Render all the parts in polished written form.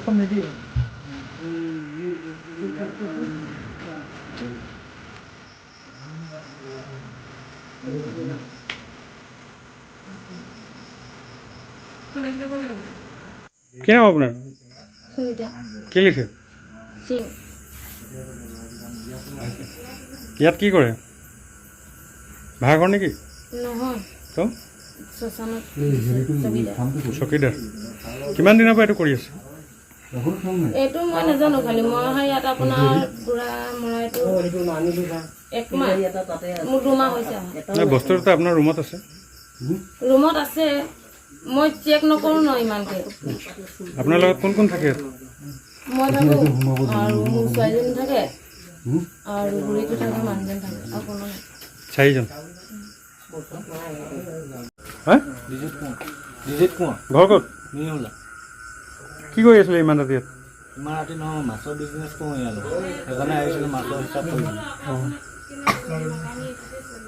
Platform নিদিয়ে কি নাম আপনাৰ? কি লিখে? ইয়াত কি কৰে? ভাড়াঘৰ নেকি? নহয় তো শ্মশানত চকীদাৰ। কিমান দিনৰ পৰা এইটো কৰি আছে? এইটো মই নাজানো, খালি মই ইয়াত আপোনাৰ বুঢ়া মৰাইটো 1 মাহ, মোৰ 2 মাহ হৈছে। বস্তুটো আপোনাৰ ৰুমত আছে? ৰুমত আছে, মই চেক নকৰোঁ ন ইমানকৈ। আপোনাৰ লগত কোন কোন থাকে? মই থাকোঁ আৰু মোৰ ছোৱালীজনী থাকে আৰু বুঢ়ীটো থাকে, মানুহজন থাকে আৰু কোনো নাই। 4জন। হা? ঘৰ ক'ত? কি কৰি আছিলে ইমান ৰাতি ইয়াত? ইমান ৰাতি নহয়, মাছৰ বিজনেছ কৰোঁ ইয়াত, সেইকাৰণে আহিছিলোঁ মাছৰ হিচাপ কৰিম।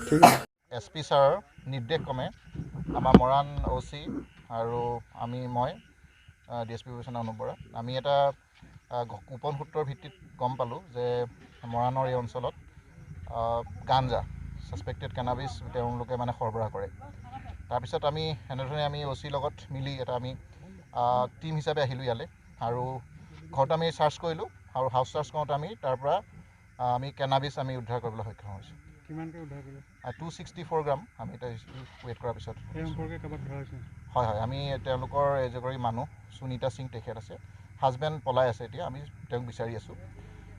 ঠিক আছে। SP ছাৰৰ নিৰ্দেশক্ৰমে আমাৰ মৰাণ OC আৰু মই DSP বিবেচনা অনুপ বৰা, আমি এটা গোপন সূত্ৰৰ ভিত্তিত গম পালোঁ যে মৰাণৰ এই অঞ্চলত গাঞ্জা ছাছপেক্টেড কেনাবিছ তেওঁলোকে মানে সৰবৰাহ কৰে। তাৰপিছত আমি এনেধৰণে আমি OC লগত মিলি এটা আমি টিম হিচাপে আহিলোঁ ইয়ালৈ আৰু ঘৰত আমি চাৰ্চ কৰিলোঁ আৰু হাউচ চাৰ্চ কৰোঁতে আমি তাৰ পৰা আমি কেনাবিছ আমি উদ্ধাৰ কৰিবলৈ সক্ষম হৈছোঁ। কিমানকৈ উদ্ধাৰ কৰিলে? 264 গ্ৰাম আমি এতিয়া ৱেইট কৰাৰ পিছত। এই সম্পৰ্কে কাৰোবাক ধৰা হৈছে? হয় হয়, আমি তেওঁলোকৰ এগৰাকী মানুহ সুনীতা সিং তেখেত আছে, হাজবেণ্ড পলাই আছে, এতিয়া আমি তেওঁক বিচাৰি আছোঁ।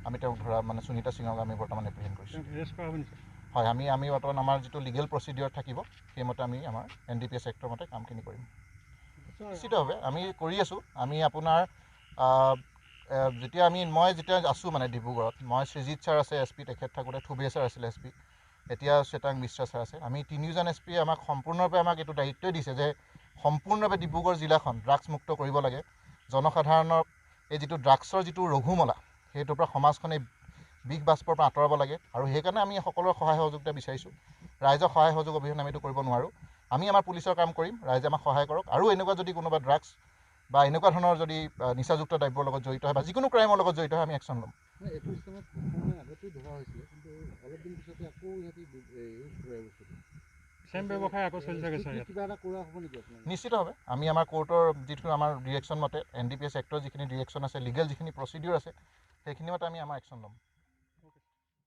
আমি তেওঁক ধৰা মানে সুনীতা সিঙক আমি বৰ্তমান এপ্ৰিহেণ্ড কৰিছোঁ। এৰেষ্ট কৰা হ'ব নেকি? হয়, আমি বৰ্তমান আমাৰ যিটো লিগেল প্ৰচিডিঅ'ৰ থাকিব সেইমতে আমি আমাৰ NDPS এক্টৰ মতে কামখিনি কৰিম। নিশ্চিতভাৱে আমি কৰি আছোঁ। আমি আপোনাৰ যেতিয়া মই আছোঁ মানে ডিব্ৰুগড়ত, মই শ্ৰীজিত ছাৰ আছে SP, তেখেত থাকোঁতে থুবে ছাৰ আছিলে SP, এতিয়া শ্বেতাং মিশ্ৰা ছাৰ আছে। আমি 3জন SP আমাক সম্পূৰ্ণৰূপে এইটো দায়িত্বই দিছে যে সম্পূৰ্ণভাৱে ডিব্ৰুগড় জিলাখন ড্ৰাগছ মুক্ত কৰিব লাগে। জনসাধাৰণৰ এই যিটো ড্ৰাগছৰ যিটো ৰঘুমলা, সেইটোৰ পৰা সমাজখনে বিষ বাষ্পৰ পৰা আঁতৰাব লাগে আৰু সেইকাৰণে আমি সকলোৰে সহায় সহযোগিতা বিচাৰিছোঁ। ৰাইজৰ সহায় সহযোগ অবিহনে আমি এইটো কৰিব নোৱাৰোঁ। আমি আমাৰ পুলিচৰ কাম কৰিম, ৰাইজে আমাক সহায় কৰক। আৰু এনেকুৱা যদি কোনোবা ড্ৰাগছ বা এনেকুৱা ধৰণৰ যদি নিচাযুক্ত দ্ৰব্যৰ লগত জড়িত হয় বা যিকোনো ক্ৰাইমৰ লগত জড়িত হয় আমি একশ্যন ল'ম। নিশ্চিতভাৱে আমি আমাৰ কোৰ্টৰ যিটো আমাৰ ডিৰেকশ্যন মতে NDPS এক্টৰ যিখিনি ডিৰেকশ্যন আছে, লিগেল যিখিনি প্ৰচিডিঅ'ৰ আছে, সেইখিনি মতে আমি আমাৰ একশ্যন ল'ম।